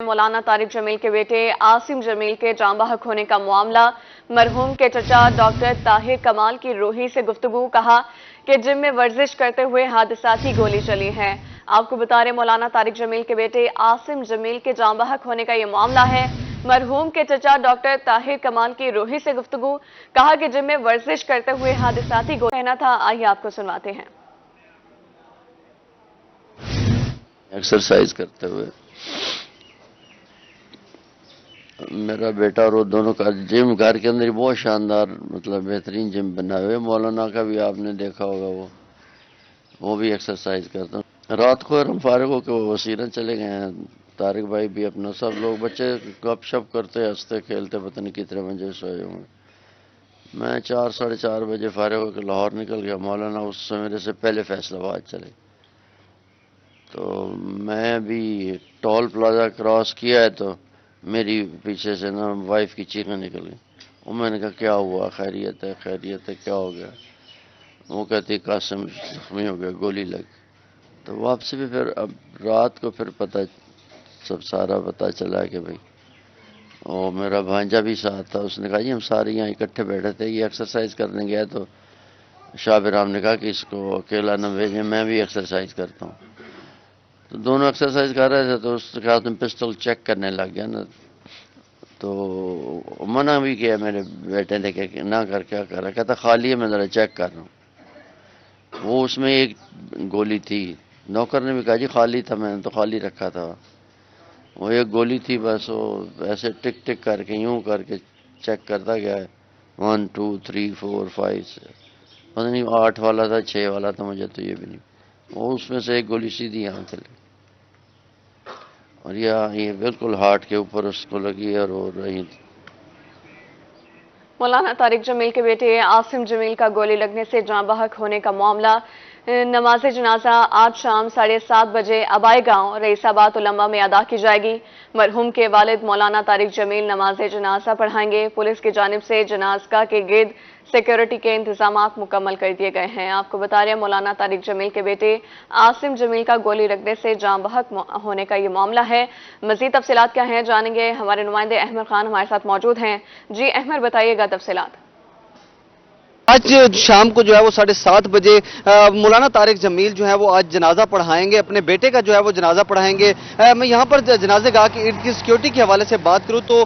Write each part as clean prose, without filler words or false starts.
मौलाना तारिक जमील के बेटे आसिम जमील के जाँ बहक होने का मामला। मरहूम के चचा डॉक्टर ताहिर कमाल की रूही से गुफ्तगू। कहा कि जिम में वर्जिश करते हुए हादसाती गोली चली है। आपको बता रहे मौलाना तारिक जमील के बेटे आसिम जमील के जाँ बहक होने का ये मामला है। मरहूम के चचा डॉक्टर ताहिर कमाल की रूही से गुफ्तगू। कहा कि जिम में वर्जिश करते हुए हादसाती गोली कहना था। आइए आपको सुनवाते हैं। एक्सरसाइज करते हुए मेरा बेटा और वो दोनों का जिम घर के अंदर बहुत शानदार मतलब बेहतरीन जिम बना हुआ। मौलाना का भी आपने देखा होगा, वो भी एक्सरसाइज करता हूँ। रात को हम फारिग होकर वो वसीरन चले गए हैं। तारिक भाई भी अपना, सब लोग बच्चे गपशप करते हंसते खेलते पता नहीं कितने बजे सोए होंगे। मैं 4 साढ़े 4 बजे फारिग होकर लाहौर निकल गया। मौलाना उस मेरे से पहले फैसलाबाद चले। तो मैं भी टोल प्लाजा क्रॉस किया है तो मेरी पीछे से ना वाइफ की चीखें निकल गई। वो मैंने कहा क्या हुआ, खैरियत है क्या हो गया। वो कहती कासिम जख्मी हो गया, गोली लग। तो वापसी भी फिर अब रात को फिर पता सब सारा पता चला कि भाई, और मेरा भांजा भी साथ था। उसने कहा जी हम सारे यहाँ इकट्ठे बैठे थे, ये एक्सरसाइज करने गया तो शाबिराम ने कहा कि इसको अकेला न भेजें, मैं भी एक्सरसाइज करता हूँ। तो दोनों एक्सरसाइज कर रहे थे तो उसके हाथ में पिस्टल चेक करने लग गया ना। तो मना भी किया मेरे बेटे ने कि ना कर, क्या कर रहा। कहता खाली है, मैं ज़रा चेक कर रहा हूँ। वो उसमें एक गोली थी। नौकर ने भी कहा जी खाली था, मैंने तो खाली रखा था। वो एक गोली थी बस। वो ऐसे टिक टिक करके यूं करके चेक करता गया है 1 2 3 4 5 पता नहीं 8 वाला था 6 वाला था, मुझे तो ये भी नहीं। वो उसमें से एक गोली सीधी यहाँ चली और ये बिल्कुल हार्ट के ऊपर उसको लगी और वो रही। मौलाना तारिक जमील के बेटे आसिम जमील का गोली लगने से जाँ बहक होने का मामला। नमाज जनाजा आज शाम 7:30 बजे अबाई गांव रईसाबाद उलम्मा में अदा की जाएगी। मरहूम के वालिद मौलाना तारिक जमील नमाज जनाजा पढ़ाएंगे। पुलिस की जानिब से जनाजगा के गिर्द सिक्योरिटी के इंतजाम मुकम्मल कर दिए गए हैं। आपको बता रहे हैं मौलाना तारिक जमील के बेटे आसिम जमील का गोली लगने से जाँ बहक होने का ये मामला है। मजीद तफसीलात क्या हैं जानेंगे, हमारे नुमाइंदे अहमद खान हमारे साथ मौजूद हैं। जी अहमद, बताइएगा तफसीलात। आज शाम को जो है वो 7:30 बजे मौलाना तारिक जमील जो है वो आज जनाजा पढ़ाएंगे, अपने बेटे का जो है वो जनाजा पढ़ाएंगे। मैं यहाँ पर जनाजे गाह के इर्द गिर्द सिक्योरिटी के हवाले से बात करूँ तो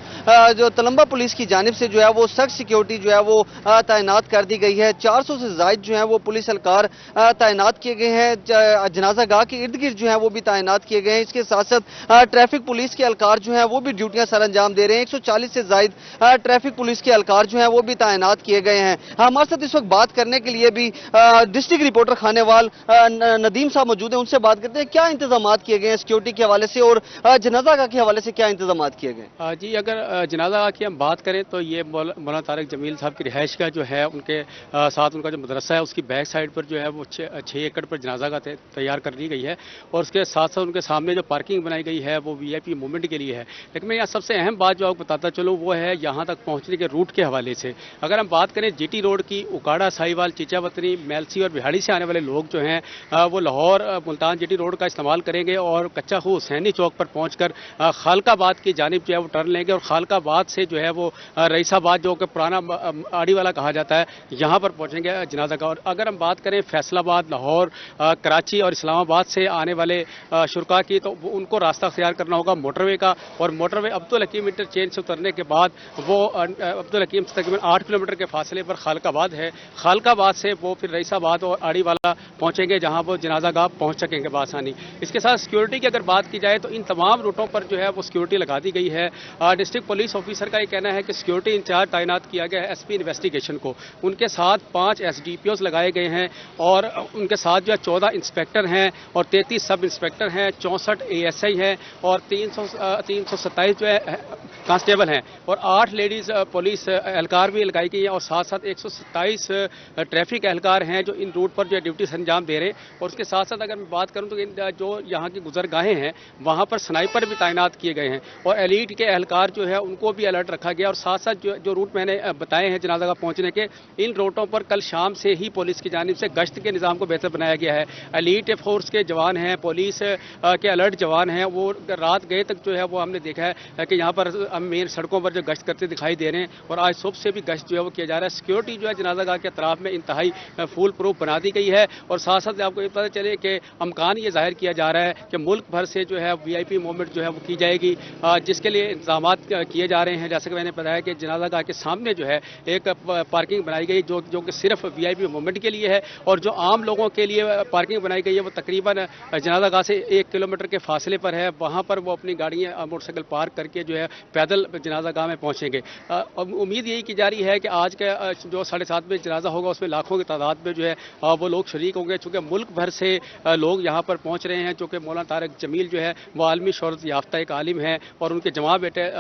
जो तलम्बा पुलिस की जानिब से जो है वो सख्त सिक्योरिटी जो है वो तैनात कर दी गई है। 400 से जायद जो है वो पुलिस एहलकार तैनात किए गए हैं। जनाजा गाह के इर्द गिर्द जो है वो भी तैनात किए गए हैं। इसके साथ साथ ट्रैफिक पुलिस के एहलकार जो है वो भी ड्यूटियां सर अंजाम दे रहे हैं। 140 से जायद ट्रैफिक पुलिस के एहलकार जो है वो भी तैनात किए गए हैं। हमारे साथ इस वक्त बात करने के लिए भी डिस्ट्रिक्ट रिपोर्टर खानेवाल नदीम साहब मौजूद हैं। उनसे बात करते हैं क्या इंतजाम किए गए हैं सिक्योरिटी के हवाले से और जनाजा के हवाले से क्या इंतजाम किए गए। जी, अगर जनाजा की हम बात करें तो ये मौलाना तारिक जमील साहब की रिहाइश का जो है उनके साथ उनका जो मदरसा है उसकी बैक साइड पर जो है वो 6 एकड़ पर जनाजा का तैयार कर दी गई है और उसके साथ साथ उनके सामने जो पार्किंग बनाई गई है वो VIP मूवमेंट के लिए है। लेकिन मैं यहाँ सबसे अहम बात जो आपको बताता चलूँ वो है यहाँ तक पहुँचने के रूट के हवाले से। अगर हम बात करें GT रोड की, उकाड़ा, साहिवाल, चीचावतनी, मेलसी और बिहाड़ी से आने वाले लोग जो हैं वो लाहौर मुल्तान GT रोड का इस्तेमाल करेंगे और कच्चा खूह हुसैनी चौक पर पहुंचकर खालकाबाद की जानिब जो है वो टर्न लेंगे और खालकाबाद से जो है वो रईसाबाद जो कि पुराना आड़ी वाला कहा जाता है यहाँ पर पहुंचेंगे जनाजा का। और अगर हम बात करें फैसलाबाद, लाहौर, कराची और इस्लामाबाद से आने वाले शुरका की तो उनको रास्ता अख्तियार करना होगा मोटरवे का। और मोटरवे अब्दुल हकीम इंटरचेंज से उतरने के बाद वो अब्दुल हकीम से तकरीबन 8 किलोमीटर के फासले पर खालकाबाद है। खालकाबाद से वो फिर रईसाबाद और आड़ी वाला पहुंचेंगे जहां वो जनाजा गाह पहुंच सकेंगे बआसानी। इसके साथ सिक्योरिटी की अगर बात की जाए तो इन तमाम रूटों पर जो है वो सिक्योरिटी लगा दी गई है। डिस्ट्रिक्ट पुलिस ऑफिसर का ये कहना है कि सिक्योरिटी इंचार्ज तैनात किया गया है SP इन्वेस्टिगेशन को। उनके साथ 5 SDPOs लगाए गए हैं और उनके साथ जो है 14 इंस्पेक्टर हैं और 33 सब इंस्पेक्टर हैं, 64 ASI हैं और 327 जो है कांस्टेबल हैं और 8 लेडीज पुलिस एहलकार भी लगाई गई है और साथ साथ 127 27 ट्रैफिक एहलकार हैं जो इन रूट पर जो है ड्यूटी से अंजाम दे रहे हैं। और उसके साथ साथ अगर मैं बात करूं तो जो यहाँ की गुजरगाहें हैं वहाँ पर स्नाइपर भी तैनात किए गए हैं और एलीट के एहलकार जो है उनको भी अलर्ट रखा गया। और साथ साथ जो रूट मैंने बताए हैं जनाज़ागाह पहुँचने के, इन रूटों पर कल शाम से ही पुलिस की जानिब से गश्त के निज़ाम को बेहतर बनाया गया है। एलीट फोर्स के जवान हैं, पुलिस के अलर्ट जवान हैं, वो रात गए तक जो है वो हमने देखा है कि यहाँ पर मेन सड़कों पर जो गश्त करते दिखाई दे रहे हैं। और आज सुबह से भी गश्त जो है वो किया जा रहा है। सिक्योरिटी जो है जनाज़ागाह के अतराफ में इंतहाई फुल प्रूफ बना दी गई है। और साथ साथ आपको ये पता चले कि अमकान ये जाहिर किया जा रहा है कि मुल्क भर से जो है VIP मूवमेंट जो है वो की जाएगी, जिसके लिए इंतजाम किए जा रहे हैं। जैसे कि मैंने बताया कि जनाज़ागाह के सामने जो है एक पार्किंग बनाई गई जो कि सिर्फ VIP मूवमेंट के लिए है। और जो आम लोगों के लिए पार्किंग बनाई गई है वो तकरीबन जनाज़ागाह से 1 किलोमीटर के फासले पर है। वहाँ पर वो अपनी गाड़ियाँ मोटरसाइकिल पार्क करके जो है पैदल जनाज़ागाह में पहुँचेंगे। उम्मीद यही की जा रही है कि आज के जो 7:30 बजे जनाजा होगा उसमें लाखों की तादाद में जो है वो लोग शरीक होंगे। चूँकि मुल्क भर से लोग यहाँ पर पहुँच रहे हैं। चूँकि मौलाना तारिक जमील जो है वो आलमी शोहरत याफ्ता एक आलिम है और उनके जमा बेटे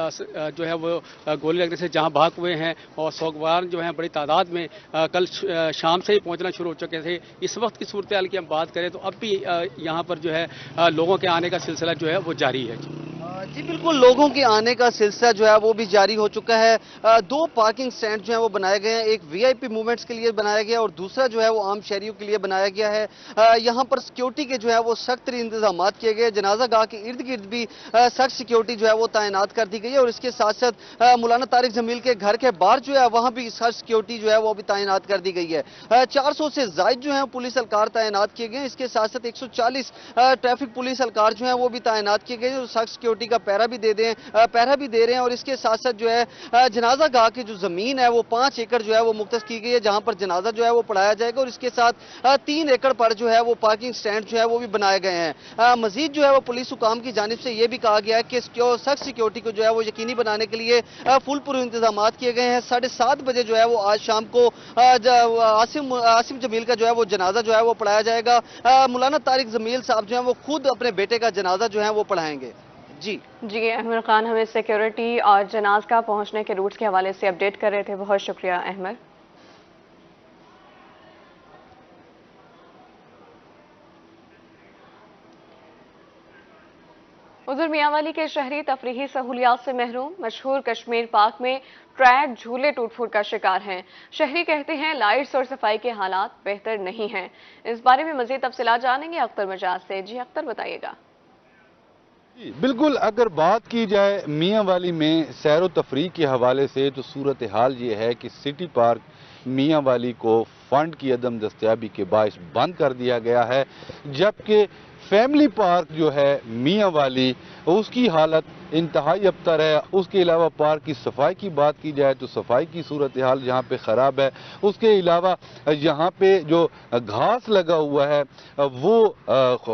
जो है वो गोली लगने से जहाँ भाग हुए हैं। और सोगवार जो है बड़ी तादाद में कल शाम से ही पहुँचना शुरू हो चुके थे। इस वक्त की सूरत हाल की हम बात करें तो अब भी यहाँ पर जो है लोगों के आने का सिलसिला जो है वो जारी है। जी बिल्कुल, लोगों के आने का सिलसिला जो है वो भी जारी हो चुका है। 2 पार्किंग स्टैंड जो है वो बनाए गए हैं, एक VIP मूवमेंट्स के लिए बनाया गया और दूसरा जो है वो आम शहरियों के लिए बनाया गया है। यहाँ पर सिक्योरिटी के जो है वो सख्त इंतजाम किए गए। जनाज़ागाह के इर्द गिर्द भी सख्त सिक्योरिटी जो है वो तैनात कर दी गई है। और इसके साथ साथ मौलाना तारिक जमील के घर के बाहर जो है वहाँ भी सख्त सिक्योरिटी जो है वो भी तैनात कर दी गई है। 400 से ज्यादा जो है पुलिस एहलकार तैनात किए गए। इसके साथ साथ 140 ट्रैफिक पुलिस एहलकार जो है वो भी तैनात किए गए जो सख्त सिक्योरिटी का पहरा भी दे रहे हैं। और इसके साथ साथ जो है जनाज़ागाह की जो जमीन है वो 5 एकड़ जो है वो मुख्तस की गई है जहां पर जनाजा जो है वो पढ़ाया जाएगा। और इसके साथ 3 एकड़ पर जो है वो पार्किंग स्टैंड जो है वो भी बनाए गए हैं। मजीद जो है वो पुलिस हुकाम की जानिब से ये भी कहा गया है कि सख्त सिक्योरिटी को जो है वो यकीनी बनाने के लिए फुल प्रूफ इंतजाम किए गए हैं। 7:30 बजे जो है वो आज शाम को आसिम जमील का जो है वो जनाजा जो है वो पढ़ाया जाएगा। मौलाना तारिक जमील साहब जो है वो खुद अपने बेटे का जनाजा जो है वो पढ़ाएंगे। जी अहमद खान हमें सिक्योरिटी और जनाज़गाह पहुंचने के रूट्स के हवाले से अपडेट कर रहे थे। बहुत शुक्रिया अहमद। उधर मियांवाली के शहरी तफरीही सहूलियात से महरूम, मशहूर कश्मीर पार्क में ट्रैक झूले टूट फूट का शिकार हैं। शहरी कहते हैं लाइट्स और सफाई के हालात बेहतर नहीं हैं। इस बारे में मजीद तफसीलात जानेंगे अख्तर मजाज से। जी अख्तर, बताइएगा। बिल्कुल, अगर बात की जाए मियांवाली में सैर व तफरीह के हवाले से तो सूरत हाल ये है कि सिटी पार्क मियांवाली को फंड की अदम दस्तयाबी के बायस बंद कर दिया गया है, जबकि फैमिली पार्क जो है मियांवाली उसकी हालत इंतहाई अबतर है। उसके अलावा पार्क की सफाई की बात की जाए तो सफाई की सूरत हाल यहाँ पे ख़राब है। उसके अलावा यहाँ पे जो घास लगा हुआ है वो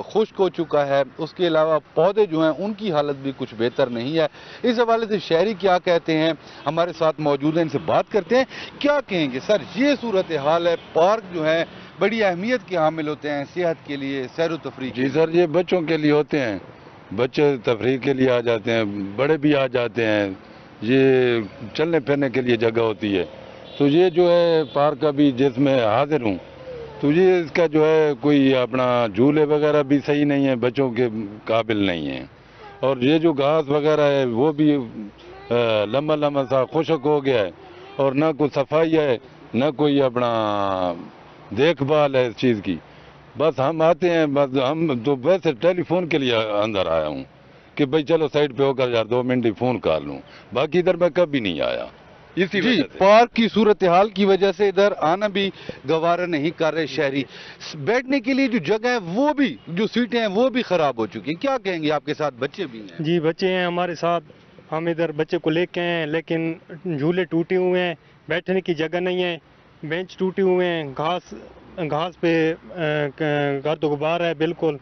खुश्क हो चुका है। उसके अलावा पौधे जो हैं उनकी हालत भी कुछ बेहतर नहीं है। इस हवाले से शहरी क्या कहते हैं, हमारे साथ मौजूद हैं, इनसे बात करते हैं। क्या कहेंगे सर, ये सूरत हाल है, पार्क जो है बड़ी अहमियत के हामिल होते हैं सेहत के लिए, सैर व तफरीह। जी सर, ये बच्चों के लिए होते हैं, बच्चे तफरीह के लिए आ जाते हैं, बड़े भी आ जाते हैं, ये चलने फिरने के लिए जगह होती है। तो ये जो है पार्क का भी जिसमें हाजिर हूँ तो ये इसका जो है कोई अपना झूले वगैरह भी सही नहीं है, बच्चों के काबिल नहीं है। और ये जो घास वगैरह है वो भी लंबा लंबा सा खुशक हो गया है और ना कोई सफाई है ना कोई अपना देखभाल है इस चीज़ की। बस हम आते हैं, बस हम तो वैसे टेलीफोन के लिए अंदर आया हूँ कि भाई चलो साइड पे होकर यार 2 मिनट ही फोन कर लूँ, बाकी इधर मैं कभी नहीं आया। इसी जी, पार्क की सूरत हाल की वजह से इधर आना भी गवारा नहीं कर रहे शहरी। बैठने के लिए जो जगह है वो भी, जो सीटें हैं वो भी खराब हो चुकी हैं। क्या कहेंगे, आपके साथ बच्चे भी हैं? जी बच्चे हैं हमारे साथ, हम इधर बच्चे को लेके हैं, लेकिन झूले टूटे हुए हैं, बैठने की जगह नहीं है, बेंच टूटे हुए हैं, घास पे गर्द गुबार है बिल्कुल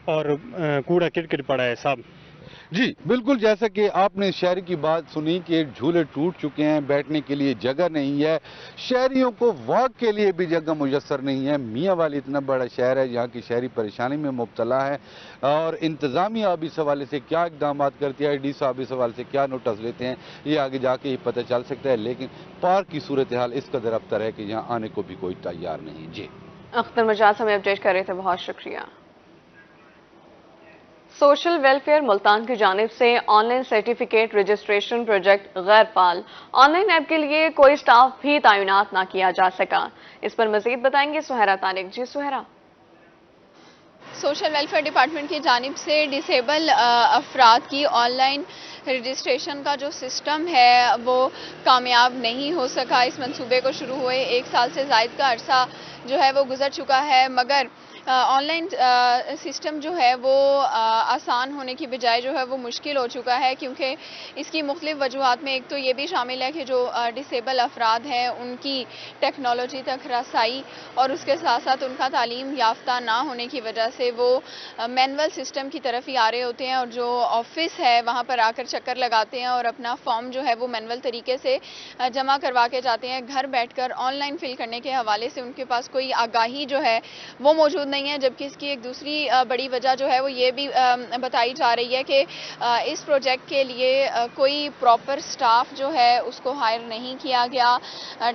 और कूड़ा किरकिट पड़ा है सब। جی بالکل، جیسا کہ آپ نے شہری کی بات سنی کہ جھولے ٹوٹ چکے ہیں، بیٹھنے کے لیے جگہ نہیں ہے، شہریوں کو واک کے لیے بھی جگہ میسر نہیں ہے۔ میاں والی اتنا بڑا شہر ہے، یہاں کی شہری پریشانی میں مبتلا ہے، اور انتظامیہ اب اس حوالے سے کیا اقدامات کرتی ہے، ڈی صاحب اس حوالے سے کیا نوٹس لیتے ہیں، یہ آگے جا کے ہی پتہ چل سکتا ہے، لیکن پارک کی صورتحال اس قدر ابتر ہے کہ یہاں آنے کو بھی کوئی تیار نہیں۔ جی اختر مجاز ہمیں اپڈیٹ کر رہے تھے، بہت شکریہ۔ سوشل ویلفیئر ملتان کی جانب سے on line certificate registration project غیر فعال، آن لائن ایپ کے لیے کوئی سٹاف بھی تعینات نہ کیا جا سکا۔ اس پر مزید بتائیں گے سہیرا طارق۔ جی سہیرا۔ سوشل ویلفیئر ڈپارٹمنٹ کی جانب سے ڈسیبل افراد کی آن لائن رجسٹریشن کا جو سسٹم ہے وہ کامیاب نہیں ہو سکا۔ اس منصوبے کو شروع ہوئے 1 سال سے زائد کا عرصہ جو ہے وہ گزر چکا ہے، مگر آن لائن سسٹم جو ہے وہ آسان ہونے کی بجائے جو ہے وہ مشکل ہو چکا ہے، کیونکہ اس کی مختلف وجوہات میں ایک تو یہ بھی شامل ہے کہ جو ڈسیبل افراد ہیں ان کی ٹیکنالوجی تک رسائی اور اس کے ساتھ ساتھ ان کا تعلیم یافتہ نہ ہونے کی وجہ سے وہ مینول سسٹم کی طرف ہی آ رہے ہوتے ہیں، اور جو آفس ہے وہاں پر آ کر چکر لگاتے ہیں اور اپنا فارم جو ہے وہ مینول طریقے سے جمع کروا کے جاتے ہیں۔ گھر بیٹھ کر آن لائن فل کرنے کے حوالے سے ان کے پاس کوئی آگاہی جو ہے وہ موجود نہیں ہے، جبکہ اس کی ایک دوسری بڑی وجہ جو ہے وہ یہ بھی بتائی جا رہی ہے کہ اس پروجیکٹ کے لیے کوئی پراپر سٹاف جو ہے اس کو ہائر نہیں کیا گیا۔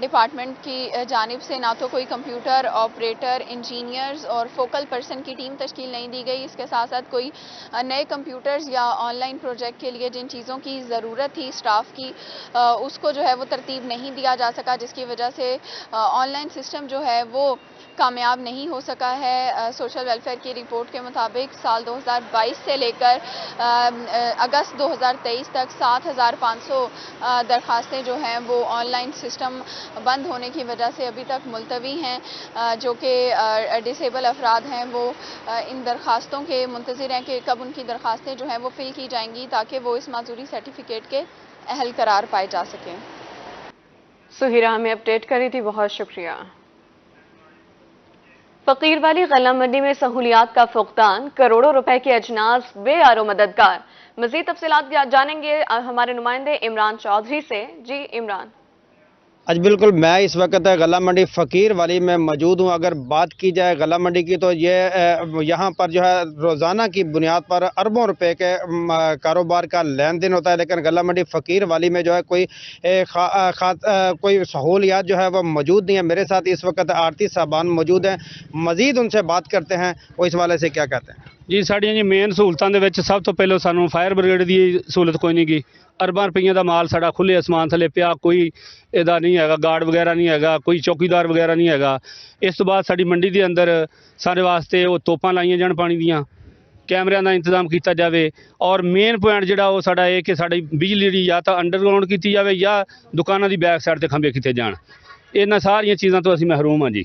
ڈپارٹمنٹ کی جانب سے نہ تو کوئی کمپیوٹر آپریٹر، انجینئرز اور فوکل پرسن کی ٹیم تشکیل نہیں دی گئی، اس کے ساتھ ساتھ کوئی نئے کمپیوٹرز یا آن لائن پروجیکٹ کے لیے جن چیزوں کی ضرورت تھی سٹاف کی اس کو جو ہے وہ ترتیب نہیں دیا جا سکا، جس کی وجہ سے آن لائن سسٹم جو ہے وہ کامیاب نہیں ہو سکا ہے۔ سوشل ویلفیئر کی رپورٹ کے مطابق سال 2022 سے لے کر اگست 2023 تک 7500 درخواستیں جو ہیں وہ آن لائن سسٹم بند ہونے کی وجہ سے ابھی تک ملتوی ہیں، جو کہ ڈسیبل افراد ہیں وہ ان درخواستوں کے منتظر ہیں کہ کب ان کی درخواستیں جو ہیں وہ فل کی جائیں گی تاکہ وہ اس معذوری سرٹیفکیٹ کے اہل قرار پائے جا سکیں۔ سہیرا ہمیں اپڈیٹ کری تھی، بہت شکریہ۔ فقیر والی غلہ منڈی میں سہولیات کا فقدان، کروڑوں روپے کے اجناس بے یارو مددگار۔ مزید تفصیلات جانیں گے ہمارے نمائندے عمران چودھری سے۔ جی عمران۔ آج بالکل میں اس وقت غلہ منڈی فقیر والی میں موجود ہوں۔ اگر بات کی جائے غلہ منڈی کی تو یہ یہاں پر جو ہے روزانہ کی بنیاد پر اربوں روپے کے کاروبار کا لین دین ہوتا ہے، لیکن غلہ منڈی فقیر والی میں جو ہے کوئی سہولیات جو ہے وہ موجود نہیں ہے۔ میرے ساتھ اس وقت آرتی صاحبان موجود ہیں، مزید ان سے بات کرتے ہیں وہ اس حوالے سے کیا کہتے ہیں۔ جی ساڑیاں جی مین سہولتاں دے وچ سب تو پہلو سانوں فائر بریگیڈ دی سہولت کوئی نہیں گی۔ ارباں روپیاں دا مال ساڈا کھلے اسمان تھلے پیا، کوئی ادا نہیں ہے گا، گارڈ وغیرہ نہیں ہے گا، کوئی چوکیدار وغیرہ نہیں ہے گا۔ اس تو بعد ساڈی منڈی دے اندر سارے واسطے وہ توپاں لائیاں جان پانی دیاں، کیمریاں دا انتظام کیتا جاوے، اور مین پوائنٹ جڑا وہ ساڈا ہے کہ ساڈی بجلی دی یا تو انڈر گراؤنڈ کیتی جاوے یا دکاناں دی بیک سائڈ تے کھمبے کیتے جان۔ انہاں ساریاں چیزاں تو اسی محروم ہاں جی۔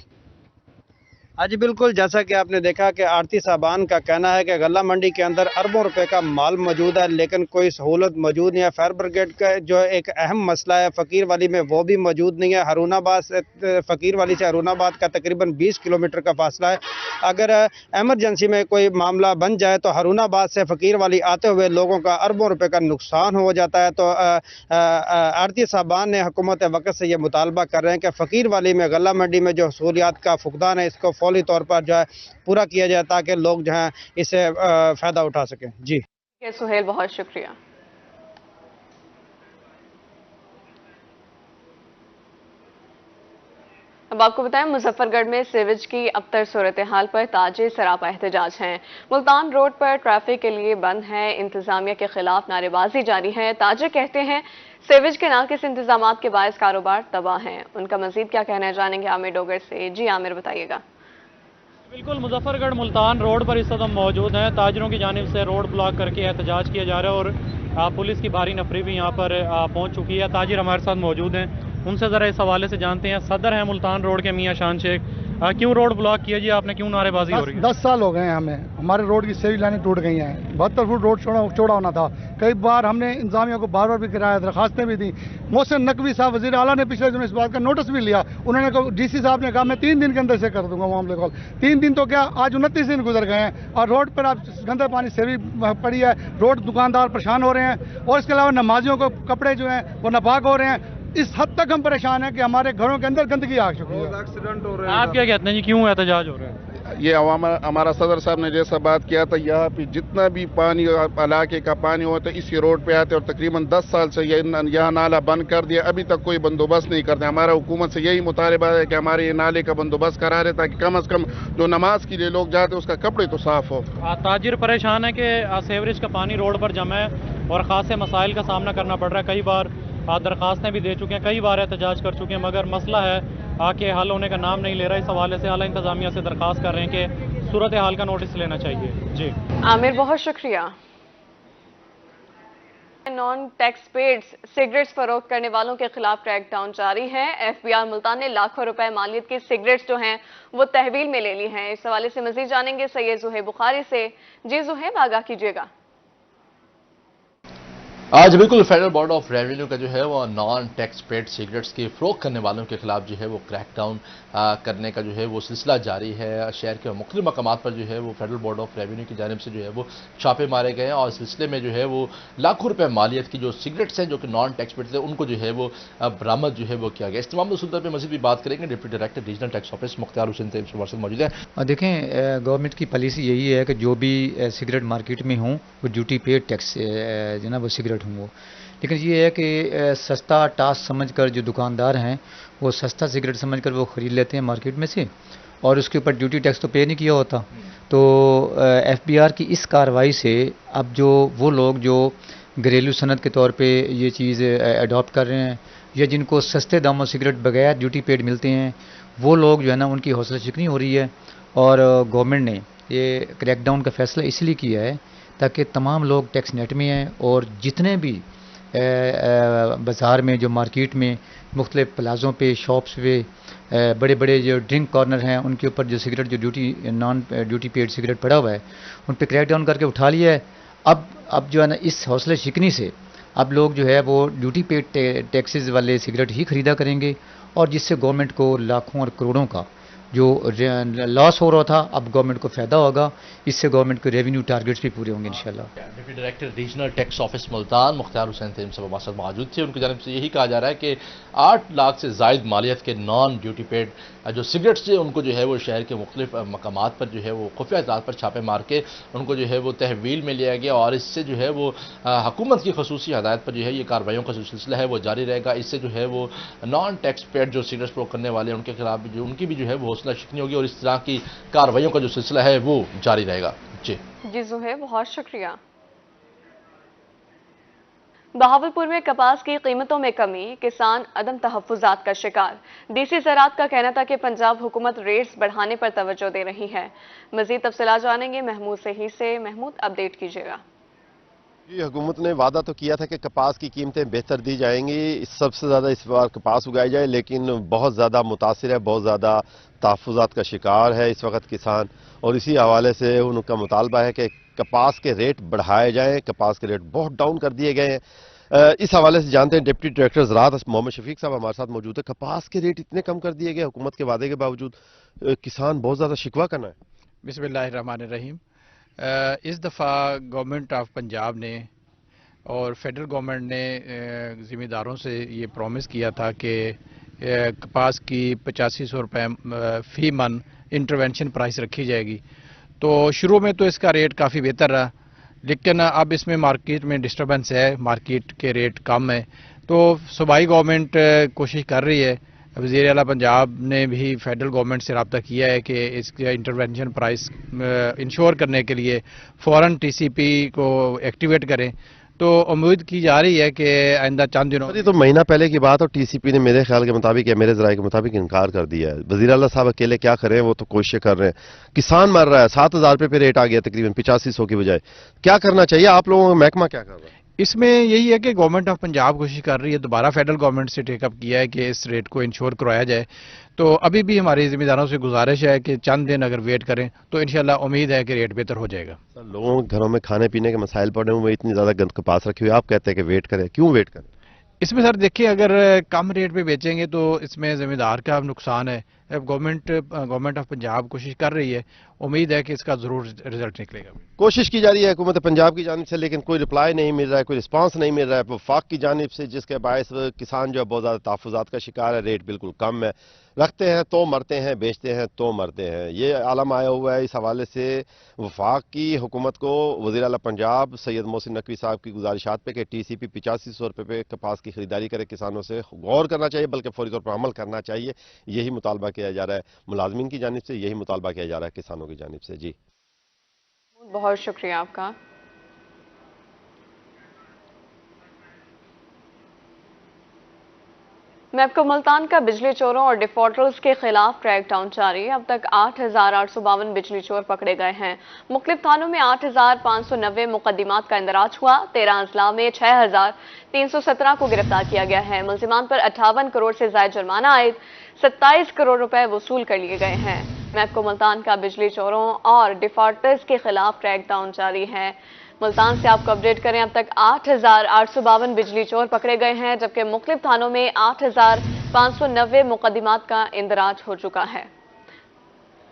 جی بالکل، جیسا کہ آپ نے دیکھا کہ آرتی صاحبان کا کہنا ہے کہ غلہ منڈی کے اندر اربوں روپے کا مال موجود ہے، لیکن کوئی سہولت موجود نہیں ہے۔ فائر بریگیڈ کا جو ایک اہم مسئلہ ہے فقیر والی میں وہ بھی موجود نہیں ہے۔ ہارون آباد سے فقیر والی سے ہارون آباد کا تقریباً 20 کلومیٹر کا فاصلہ ہے۔ اگر ایمرجنسی میں کوئی معاملہ بن جائے تو ہارون آباد سے فقیر والی آتے ہوئے لوگوں کا اربوں روپے کا نقصان ہو جاتا ہے۔ تو آرتی صاحبان نے حکومت وقت سے یہ مطالبہ کر رہے ہیں کہ فقیر والی میں غلہ منڈی میں جو سہولیات کا فقدان ہے اس کو فوری طور پر جو ہے پورا کیا جائے تاکہ لوگ جو ہیں اس سے فائدہ اٹھا سکیں۔ جی سہیل، بہت شکریہ۔ اب آپ کو بتائیں مظفر گڑھ میں سیویج کی ابتر صورتحال پر تاجر سراپا احتجاج ہیں۔ ملتان روڈ پر ٹریفک کے لیے بند ہے، انتظامیہ کے خلاف نعرے بازی جاری ہے۔ تاجر کہتے ہیں سیویج کے ناقص انتظامات کے باعث کاروبار تباہ ہیں۔ ان کا مزید کیا کہنا ہے جانیں گے عامر ڈوگر سے۔ جی عامر بتائیے گا۔ بالکل، مظفر گڑھ ملتان روڈ پر اس وقت ہم موجود ہیں۔ تاجروں کی جانب سے روڈ بلاک کر کے احتجاج کیا جا رہا ہے اور پولیس کی بھاری نفری بھی یہاں پر پہنچ چکی ہے۔ تاجر ہمارے ساتھ موجود ہیں، ان سے ذرا اس حوالے سے جانتے ہیں۔ صدر ہیں ملتان روڈ کے میاں شان شیخ، کیوں روڈ بلاک کیا جی آپ نے، کیوں نعرے بازی ہو رہی ہے؟ 10 سال ہو گئے ہیں ہمیں، ہمارے روڈ کی سیوی لائنیں ٹوٹ گئی ہیں۔ 72 فٹ روڈ چوڑا ہونا تھا، कई बार हमने इंतजामिया को बार बार भी कराया, दरखास्तें भी दी। मोहसिन नकवी साहब वज़ीर आला ने पिछले दिनों इस बात का नोटिस भी लिया। उन्होंने कहा, डीसी साहब ने कहा मैं 3 दिन के अंदर से कर दूंगा मामले को। 3 दिन तो क्या, आज 29 दिन गुजर गए हैं और रोड पर आप गंदा पानी से भी पड़ी है। रोड दुकानदार परेशान हो रहे हैं और इसके अलावा नमाजियों को कपड़े जो हैं वो नापाक हो रहे हैं। इस हद तक हम परेशान हैं कि हमारे घरों के अंदर गंदगी आ चुकी है। एक्सीडेंट हो रहे हैं। आप क्या कहते हैं जी, क्यों एहतजाज हो रहा है? ये हमारा सदर साहब ने जैसा बात किया था, यहाँ पे जितना भी पानी इलाके का पानी होता है इसी रोड पे आते और तकरीबन 10 साल से यहाँ नाला बंद कर दिया, अभी तक कोई बंदोबस्त नहीं करते। हमारा हुकूमत से यही मुतालबा है कि हमारे ये नाले का बंदोबस्त करा रहे ताकि कम से कम जो नमाज के लिए लोग जाते हैं उसका कपड़े तो साफ हो। ताजिर परेशान है कि सीवरेज का पानी रोड पर जमा है और ख़ासे मसाइल का सामना करना पड़ रहा है। कई बार दरखास्तें भी दे चुके हैं, कई बार एहतजाज कर चुके हैं, मगर मसला है आके हल होने का नाम नहीं ले रहा। इस हवाले से आला इंतजामिया से दरख्वास्त कर रहे हैं कि सूरत हाल का नोटिस लेना चाहिए। जी आमिर, बहुत शुक्रिया। नॉन टैक्स पेड सिगरेट्स फरोख्त करने वालों के खिलाफ क्रैकडाउन जारी है। FBI मुल्तान ने लाखों रुपए मालियत की सिगरेट्स जो हैं वो तहवील में ले ली हैं। इस हवाले से मजीद जानेंगे सैयद ज़ुहैब बुखारी से। जी ज़ुहैब, आगाह कीजिएगा। आज बिल्कुल फेडरल बोर्ड ऑफ रेवेन्यू का जो है वो नॉन टैक्स पेड सिगरेट्स की फ़रोख्त करने वालों के खिलाफ जो है वो क्रैकडाउन करने का जो है वो सिलसिला जारी है। शहर के मुख्तलिफ मकामात पर जो है वो फेडरल बोर्ड ऑफ रेवेन्यू की जानिब से जो है वो छापे मारे गए हैं और इस सिलसिले में जो है वो लाखों रुपए मालियत की जो सिगरेट्स हैं जो कि नॉन टैक्स पेड थे उनको जो है वो बरामद जो है वो किया गया। इस तमाम मुद्दों पर मज़ीद भी बात करेंगे। Deputy director regional tax office Mukhtar Hussain से मौजूद है। देखें, गवर्नमेंट की पॉलिसी यही है कि जो भी सिगरेट मार्केट में हों वो ड्यूटी पेड टैक्स जो ना वो सिगरेट हों वो। लेकिन ये है कि सस्ता टास्क समझकर जो दुकानदार हैं वो सस्ता सिगरेट समझकर वो ख़रीद लेते हैं मार्केट में से और उसके ऊपर ड्यूटी टैक्स तो पे नहीं किया होता। तो FBR की इस कार्रवाई से अब जो वो लोग जो घरेलू सनत के तौर पे ये चीज़ अडॉप्ट कर रहे हैं या जिनको सस्ते दामों सिगरेट बगैर ड्यूटी पेड मिलते हैं वो लोग जो है ना उनकी हौसला शिकनी हो रही है। और गवर्नमेंट ने ये क्रैकडाउन का फ़ैसला इसलिए किया है ताकि तमाम लोग टैक्स नेट में हैं और जितने भी बाज़ार में जो मार्केट में मुख्तलिफ प्लाज़ों पे शॉप्स पे बड़े बड़े जो ड्रिंक कॉर्नर हैं उनके ऊपर जो सिगरेट जो नॉन ड्यूटी पेड सिगरेट पड़ा हुआ है उन पे क्रैकडाउन करके उठा लिया है। अब जो है ना इस हौसले शिकनी से अब लोग जो है वो ड्यूटी पेड टैक्सेस वाले सिगरेट ही ख़रीदा करेंगे और जिससे गवर्नमेंट को लाखों और करोड़ों का जो लॉस हो रहा था अब गवर्नमेंट को फ़ायदा होगा। इससे गवर्नमेंट के रेवेन्यू टारगेट्स भी पूरे होंगे इंशाल्लाह। Deputy director regional tax office Multan Mukhtar Hussain थे सब हमारे साथ मौजूद थे। उनकी जानिब से यही कहा जा रहा है कि 8 लाख से ज़ायद मालियत के नॉन ड्यूटी पेड जो सिगरेट्स थे उनको जो है वो शहर के मुख्तलिफ मकामात पर जो है वो खुफिया इत्तलात पर छापे मार के उनको जो है वो तहवील में लिया गया और इससे जो है वो हुकूमत की खसूसी हदायत पर जो है ये कार्रवाइयों का जो सिलसिला है वो जारी रहेगा। इससे जो है वो नॉन टैक्स पेड जो सिगरेट्स फरोख्त करने वाले हैं उनके खिलाफ भी जो उनकी भी जो है वो हौसला शिकनी होगी और इस तरह की कार्रवाइयों का जो सिलसिला है वो जारी रहेगा। जी ज़ुहैब, बहुत शुक्रिया। बहावलपुर में कपास की कीमतों में कमी, किसान अदम तहफ़्फ़ुज़ात का शिकार। DC ज़राअत का कहना था कि पंजाब हुकूमत रेट्स बढ़ाने पर तवज्जो दे रही है। मज़ीद तफ़सीलात जानेंगे महमूद सही से। महमूद, अपडेट कीजिएगा। जी, हुकूमत ने वादा तो किया था कि कपास की कीमतें बेहतर दी जाएंगी, सबसे ज़्यादा इस बार कपास उगाई जाए, लेकिन बहुत ज़्यादा मुतासिर है, बहुत ज़्यादा तहफ़्फ़ुज़ात का शिकार है इस वक्त किसान और इसी हवाले से उनका मुतालबा है कि कपास के रेट बढ़ाए जाएँ। कपास के रेट बहुत डाउन कर दिए गए हैं। इस हवाले से जानते हैं डिप्टी डायरेक्टर ज़राअत मोहम्मद शफीक साहब हमारे साथ मौजूद है। कपास के रेट इतने कम कर दिए गए हुकूमत के वादे के बावजूद, किसान बहुत ज़्यादा शिकवा करना है। बिस्मिल्लाहिर्रहमानिर्रहीम। इस दफ़ा गवर्नमेंट ऑफ पंजाब ने और फेडरल गवर्नमेंट ने ज़िम्मेदारों से ये प्रॉमिस किया था कि कपास की 8500 रुपये फ़ी मन इंटरवेंशन प्राइस रखी जाएगी। तो शुरू में तो इसका रेट काफ़ी बेहतर रहा, लेकिन अब इसमें मार्केट में डिस्टर्बेंस है, मार्केट के रेट कम है। तो सूबाई गवर्नमेंट कोशिश कर रही है, वज़ीर आला पंजाब ने भी फेडरल गवर्नमेंट से रब्ता किया है कि इसका इंटरवेंशन प्राइस इंश्योर करने के लिए फ़ौरन TCP को एक्टिवेट करें। तो उम्मीद की जा रही है कि आइंदा चंद दिनों तो महीना पहले की बात और TCP ने मेरे ख्याल के मुताबिक या मेरे ज़राए के मुताबिक इनकार कर दिया है। वज़ीर आला साहब अकेले क्या करें, वो तो कोशिशें कर रहे हैं। किसान मर रहा है, 7000 रुपये पे रेट आ गया तकरीबन 8500 की बजाय। क्या करना चाहिए, आप लोगों का महकमा क्या कर रहा है? इसमें यही है कि गवर्नमेंट ऑफ पंजाब कोशिश कर रही है, दोबारा फेडरल गवर्नमेंट से टेकअप किया है कि इस रेट को इंश्योर करवाया जाए। तो अभी भी हमारे जिम्मेदारों से गुजारिश है कि चंद दिन अगर वेट करें तो इंशाल्लाह उम्मीद है कि रेट बेहतर हो जाएगा। लोगों के घरों में खाने पीने के मसाइल पड़े हुए, इतनी ज़्यादा गंद कपास रखी हुई, आप कहते हैं कि वेट करें, क्यों वेट करें? इसमें सर देखिए, अगर कम रेट पे बेचेंगे तो इसमें ज़िम्मेदार का नुकसान है। अब गवर्नमेंट ऑफ पंजाब कोशिश कर रही है, उम्मीद है कि इसका ज़रूर रिजल्ट निकलेगा। कोशिश की जा रही है हुकूमत पंजाब की जानिब से, लेकिन कोई रिप्लाई नहीं मिल रहा है, कोई रिस्पांस नहीं मिल रहा है वफाक की जानिब से, जिसके बायस किसान जो है बहुत ज़्यादा तहफ़्फ़ुज़ात का शिकार है। रेट बिल्कुल कम है, रखते हैं तो मरते हैं, बेचते हैं तो मरते हैं। ये आलम आया हुआ है। इस हवाले से वफाक की हुकूमत को वज़ीर आला पंजाब सैयद मोहसिन नकवी साहब की गुजारिशात पे कि TCP 8500 रुपये पे कपास की खरीदारी करे, किसानों से गौर करना चाहिए, बल्कि फौरी तौर पर अमल करना चाहिए। यही मुतालबा किया जा रहा है मुलाजमीन की जानिब से, यही मुतालबा किया जा रहा है किसानों की जानिब से। जी बहुत शुक्रिया आपका। मैं आपको मुल्तान का बिजली चोरों और डिफॉल्टर्स के खिलाफ क्रैकडाउन जारी है। अब तक 8,852 बिजली चोर पकड़े गए हैं। मुख्तलिफ थानों में 8,590 मुकदमात का इंदराज हुआ। 13 अजला में 6,317 को गिरफ्तार किया गया है। मुलजिमान पर 58 करोड़ से ज्यादा जुर्माना आयद 27 करोड़ रुपए वसूल कर लिए गए हैं। मैं आपको मुल्तान का बिजली चोरों और डिफॉल्टर्स के खिलाफ क्रैकडाउन जारी है। मुल्तान से आपको अपडेट करें, अब तक 8,852 बिजली चोर पकड़े गए हैं, जबकि मुख्तलिफ थानों में 8,590 मुकदमात का इंदराज हो चुका है।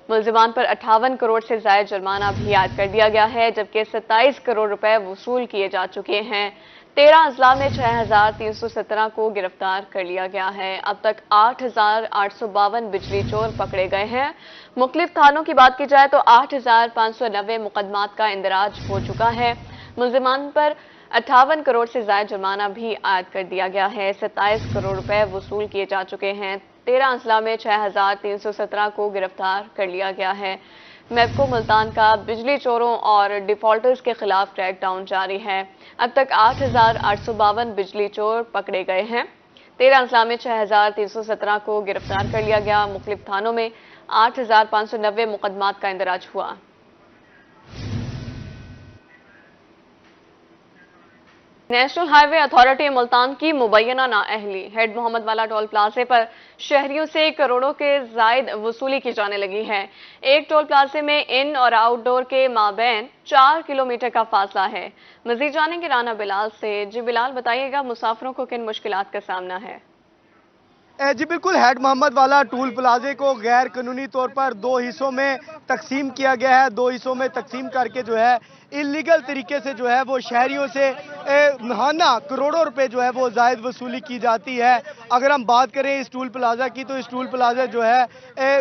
मुलजिमान पर 58 करोड़ से ज्यादा जुर्माना भी आयद कर दिया गया है, जबकि 27 करोड़ रुपए वसूल किए जा चुके हैं। 13 अजला में 6,317 को गिरफ्तार कर लिया गया है। अब तक 8,852 बिजली चोर पकड़े गए हैं। मुख्तलिफ थानों की बात की जाए तो 8,590 मुकदमात का इंदराज हो चुका है। मुलजिमान पर 58 करोड़ से ज्यादा जुर्माना भी आयद कर दिया गया है। 27 करोड़ रुपए वसूल किए जा चुके हैं। 13 अजला में 6,317 को गिरफ्तार कर लिया गया है। मैपको मुल्तान का बिजली चोरों और डिफॉल्टर्स के खिलाफ क्रैकडाउन जारी है। अब तक 8,852 बिजली चोर पकड़े गए हैं। 13 अजला में 6,317 को गिरफ्तार कर लिया गया। मुख्तलिफ थानों में 8,590 मुकदमात का इंदराज हुआ। नेशनल हाईवे अथॉरिटी मुल्तान की मुबैना नाअहली, हेड मोहम्मद वाला टोल प्लाजे पर शहरियों से करोड़ों के जायद वसूली की जाने लगी है। एक टोल प्लाजे में इन और आउटडोर के माबैन 4 किलोमीटर का फासला है। मजीद जानेंगे राना बिलाल से। जी बिलाल, बताइएगा मुसाफिरों को किन मुश्किलात का सामना है? जी बिल्कुल, हेड मोहम्मद वाला टूल प्लाजे को गैर कानूनी तौर पर 2 हिस्सों में तकसीम किया गया है। 2 हिस्सों में तकसीम करके जो है इलीगल तरीके से जो है वो शहरियों से महाना करोड़ों रुपए जो है वो जायद वसूली की जाती है। अगर हम बात करें इस टूल प्लाजा की, तो इस टूल प्लाजा जो है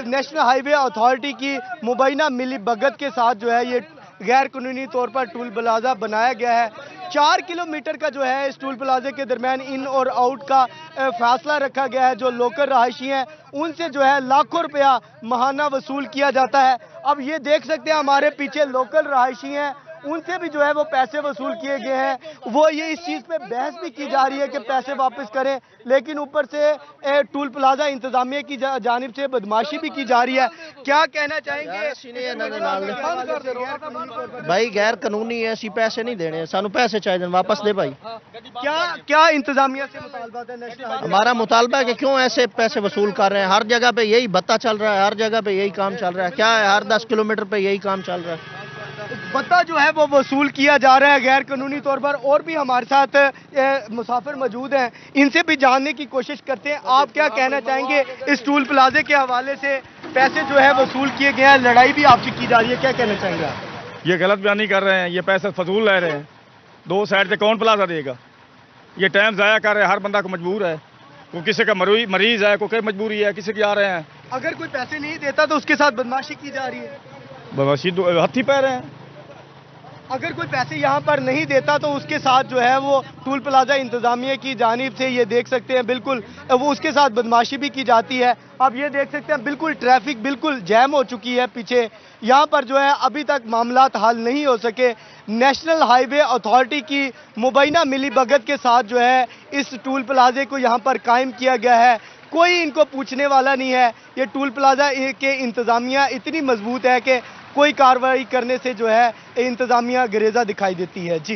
नेशनल हाईवे अथॉरिटी की मुबैना मिली भगत के साथ जो है ये गैर कानूनी तौर पर टूल प्लाजा बनाया गया है। 4 किलोमीटर का जो है इस टूल प्लाजे के दरमियान इन और आउट का फासला रखा गया है। जो लोकल रहायशी हैं उनसे जो है लाखों रुपया महाना वसूल किया जाता है। अब ये देख सकते हैं हमारे पीछे लोकल रहायशी हैं, उनसे भी जो है वो पैसे वसूल किए गए हैं। वो ये इस चीज़ पे बहस भी की जा रही है कि पैसे वापस करें, लेकिन ऊपर से टूल प्लाजा इंतजामिया की जानिब से बदमाशी भी की जा रही है। क्या कहना चाहेंगे? भाई गैर कानूनी है, असी पैसे नहीं देने, सानू पैसे चाहिए, वापस दे भाई। क्या इंतजामिया से मुतालबा है? हमारा मुतालबा है कि क्यों ऐसे पैसे वसूल कर रहे हैं। हर जगह पे यही भत्ता चल रहा है, हर जगह पे यही काम चल रहा है। क्या है, हर 10 किलोमीटर पे यही काम चल रहा है। भत्ता जो है वो वसूल किया जा रहा है गैर कानूनी तौर पर। और भी हमारे साथ मुसाफिर मौजूद हैं, इनसे भी जानने की कोशिश करते हैं। आप क्या कहना चाहेंगे इस टूल प्लाजे के हवाले से? पैसे जो है वसूल किए गए हैं, लड़ाई भी आपसे की जा रही है, क्या कहना चाहेंगे आप? ये गलत बयानी कर रहे हैं, ये पैसे फजूल ले रहे हैं। 2 साइड से कौन प्लाजा देगा? ये टाइम ज़ाया कर रहे हैं। हर बंदा को मजबूर है, कोई किसी का मरीज है, कोई मजबूरी है, किसी की आ रहे हैं। अगर कोई पैसे नहीं देता तो उसके साथ बदमाशी की जा रही है। बदमाशी हथी पै रहे हैं। अगर कोई पैसे यहाँ पर नहीं देता तो उसके साथ जो है वो टूल प्लाजा इंतजामिया की जानिब से ये देख सकते हैं बिल्कुल वो उसके साथ बदमाशी भी की जाती है। आप ये देख सकते हैं बिल्कुल ट्रैफिक बिल्कुल जैम हो चुकी है पीछे। यहाँ पर जो है अभी तक मामलात हल नहीं हो सके। नेशनल हाईवे अथॉरिटी की मुबैना मिली भगत के साथ जो है इस टूल प्लाजे को यहाँ पर कायम किया गया है। कोई इनको पूछने वाला नहीं है। ये टूल प्लाजा के इंतजामिया इतनी मजबूत है कि कोई कार्रवाई करने से जो है इंतजामिया गरेजा दिखाई देती है। जी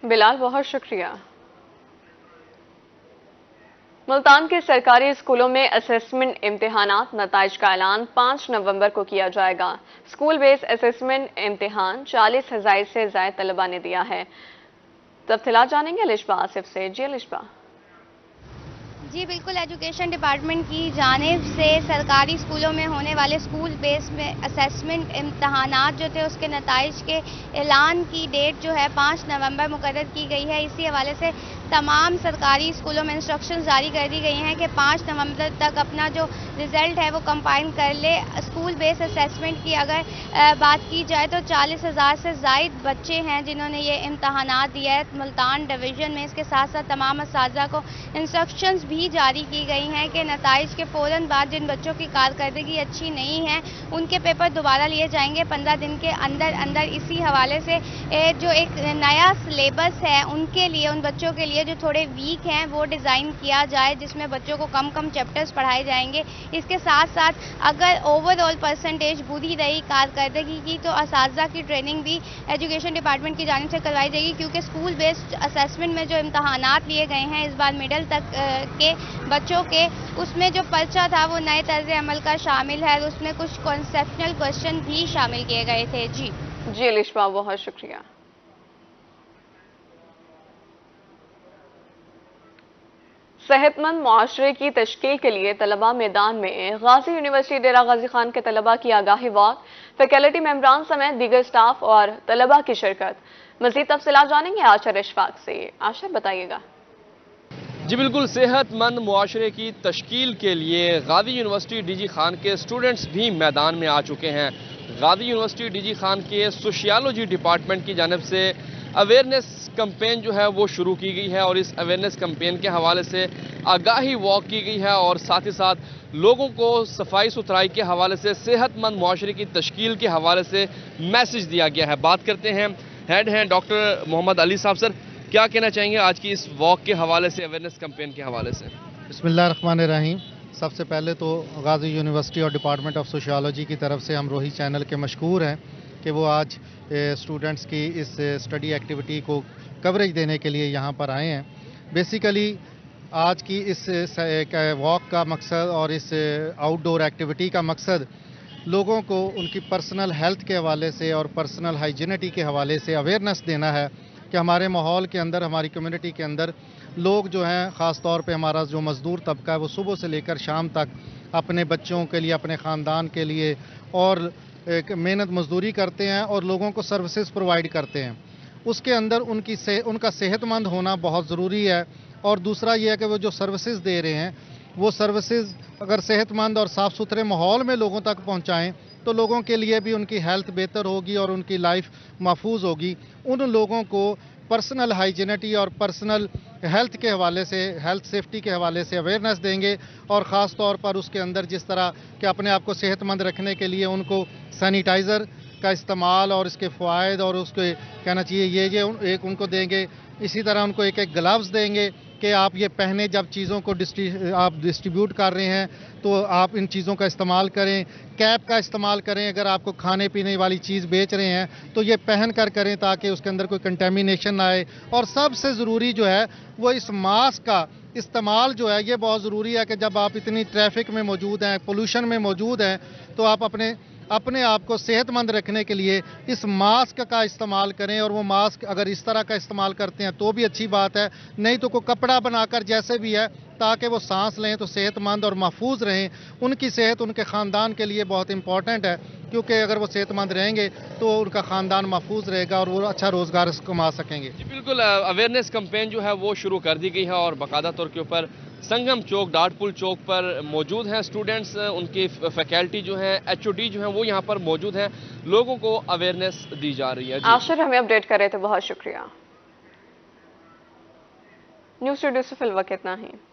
بلال بہت شکریہ۔ ملتان کے سرکاری اسکولوں میں اسیسمنٹ امتحانات نتائج کا اعلان 5 نومبر کو کیا جائے گا۔ اسکول بیس اسیسمنٹ امتحان 40,000 سے زائد طلبہ نے دیا ہے۔ تفصیلات جانیں گے الشبا آصف سے۔ جی الشبا۔ جی بالکل، ایجوکیشن ڈپارٹمنٹ کی جانب سے سرکاری اسکولوں میں ہونے والے اسکول بیس میں اسیسمنٹ امتحانات جو تھے اس کے نتائج کے اعلان کی ڈیٹ جو ہے 5 نومبر مقرر کی گئی ہے۔ اسی حوالے سے تمام سرکاری اسکولوں میں انسٹرکشن جاری کر دی گئی ہیں کہ 5 نومبر تک اپنا جو رزلٹ ہے وہ کمپائل کر لے۔ اسکول بیس اسیسمنٹ کی اگر بات کی جائے تو 40,000 سے زائد بچے ہیں جنہوں نے یہ امتحانات دیا ہے ملتان ڈویژن میں۔ اس کے ساتھ ساتھ تمام اساتذہ کو انسٹرکشنز بھی جاری کی گئی ہیں کہ نتائج کے فوراً بعد جن بچوں کی کارکردگی اچھی نہیں ہے ان کے پیپر دوبارہ لیے جائیں گے 15 دن کے اندر اندر۔ اسی حوالے سے جو ایک نیا سلیبس ہے ان کے لیے، ان بچوں کے لیے جو تھوڑے ویک ہیں وہ ڈیزائن کیا جائے جس میں بچوں کو کم چیپٹرز پڑھائے جائیں گے۔ اس کے ساتھ ساتھ اگر اوور آل پرسنٹیج بری رہی کارکردگی کی تو اساتذہ کی ٹریننگ بھی ایجوکیشن ڈپارٹمنٹ کی جانب سے کروائی جائے گی، کیونکہ اسکول بیسڈ اسیسمنٹ میں جو امتحانات لیے گئے ہیں اس بار مڈل تک کے بچوں کے، اس میں جو پرچہ تھا وہ نئے طرز عمل کا شامل ہے، اس میں کچھ کنسیپشنل کوسچن بھی شامل کیے گئے تھے۔ جی الشبا بہت شکریہ۔ صحت مند معاشرے کی تشکیل کے لیے طلبہ میدان میں غازی یونیورسٹی ڈیرہ غازی خان کے طلبہ کی آگاہی واک، فیکلٹی ممبران سمیت دیگر سٹاف اور طلبہ کی شرکت۔ مزید تفصیلات جانیں گے آشر اشفاق سے۔ آشر بتائیے گا۔ جی بالکل، صحت مند معاشرے کی تشکیل کے لیے غازی یونیورسٹی ڈی جی خان کے سٹوڈنٹس بھی میدان میں آ چکے ہیں۔ غازی یونیورسٹی ڈی جی خان کے سوشیالوجی ڈپارٹمنٹ کی جانب سے اویئرنیس کمپین جو ہے وہ شروع کی گئی ہے، اور اس اویئرنیس کمپین کے حوالے سے آگاہی واک کی گئی ہے، اور ساتھ ہی ساتھ لوگوں کو صفائی ستھرائی کے حوالے سے، صحت مند معاشرے کی تشکیل کے حوالے سے میسج دیا گیا ہے۔ بات کرتے ہیں، ہیڈ ہیں ڈاکٹر محمد علی صاحب۔ سر، کیا کہنا چاہیں گے آج کی اس واک کے حوالے سے، اویئرنیس کمپین کے حوالے سے؟ بسم اللہ الرحمن الرحیم۔ سب سے پہلے تو غازی یونیورسٹی اور ڈپارٹمنٹ آف سوشیالوجی کی طرف سے ہم روہی چینل کے مشکور ہیں کہ وہ آج اسٹوڈنٹس کی اس اسٹڈی ایکٹیویٹی کو کوریج دینے کے لیے یہاں پر آئے ہیں۔ بیسیکلی آج کی اس واک کا مقصد اور اس آؤٹ ڈور ایکٹیویٹی کا مقصد لوگوں کو ان کی پرسنل ہیلتھ کے حوالے سے اور پرسنل ہائیجینٹی کے حوالے سے اویئرنیس دینا ہے کہ ہمارے ماحول کے اندر، ہماری کمیونٹی کے اندر لوگ جو ہیں، خاص طور پہ ہمارا جو مزدور طبقہ ہے، وہ صبح سے لے کر شام تک اپنے بچوں کے لیے، اپنے خاندان کے لیے اور محنت مزدوری کرتے ہیں اور لوگوں کو سروسز پرووائڈ کرتے ہیں۔ اس کے اندر ان کا صحت مند ہونا بہت ضروری ہے، اور دوسرا یہ ہے کہ وہ جو سروسز دے رہے ہیں وہ سروسز اگر صحت مند اور صاف ستھرے ماحول میں لوگوں تک پہنچائیں تو لوگوں کے لیے بھی ان کی ہیلتھ بہتر ہوگی اور ان کی لائف محفوظ ہوگی۔ ان لوگوں کو پرسنل ہائیجینٹی اور پرسنل ہیلتھ کے حوالے سے، ہیلتھ سیفٹی کے حوالے سے اویئرنیس دیں گے، اور خاص طور پر اس کے اندر جس طرح کہ اپنے آپ کو صحت مند رکھنے کے لیے ان کو سینیٹائزر کا استعمال اور اس کے فوائد اور اس کے کہنا چاہیے یہ ایک ان کو دیں گے۔ اسی طرح ان کو ایک گلوز دیں گے کہ آپ یہ پہنے جب چیزوں کو آپ ڈسٹریبیوٹ کر رہے ہیں تو آپ ان چیزوں کا استعمال کریں۔ کیپ کا استعمال کریں، اگر آپ کو کھانے پینے والی چیز بیچ رہے ہیں تو یہ پہن کر کریں تاکہ اس کے اندر کوئی کنٹیمینیشن نہ آئے۔ اور سب سے ضروری جو ہے وہ اس ماسک کا استعمال جو ہے یہ بہت ضروری ہے کہ جب آپ اتنی ٹریفک میں موجود ہیں، پولوشن میں موجود ہیں، تو آپ اپنے آپ کو صحت مند رکھنے کے لیے اس ماسک کا استعمال کریں، اور وہ ماسک اگر اس طرح کا استعمال کرتے ہیں تو بھی اچھی بات ہے، نہیں تو کوئی کپڑا بنا کر جیسے بھی ہے تاکہ وہ سانس لیں تو صحت مند اور محفوظ رہیں۔ ان کی صحت ان کے خاندان کے لیے بہت امپورٹنٹ ہے، کیونکہ اگر وہ صحت مند رہیں گے تو ان کا خاندان محفوظ رہے گا اور وہ اچھا روزگار کما سکیں گے۔ جی بالکل، اویئرنیس کمپین جو ہے وہ شروع کر دی گئی ہے، اور باقاعدہ طور کے اوپر سنگم چوک، ڈاٹ پل چوک پر موجود ہیں اسٹوڈنٹس، ان کی فیکلٹی جو ہیں، ایچ او ڈی جو ہیں وہ یہاں پر موجود ہیں، لوگوں کو اویئرنیس دی جا رہی ہے۔ آشر ہمیں اپڈیٹ کر رہے تھے، بہت شکریہ۔ نیوز اسٹوڈیو سے فی الوقت اتنا ہی۔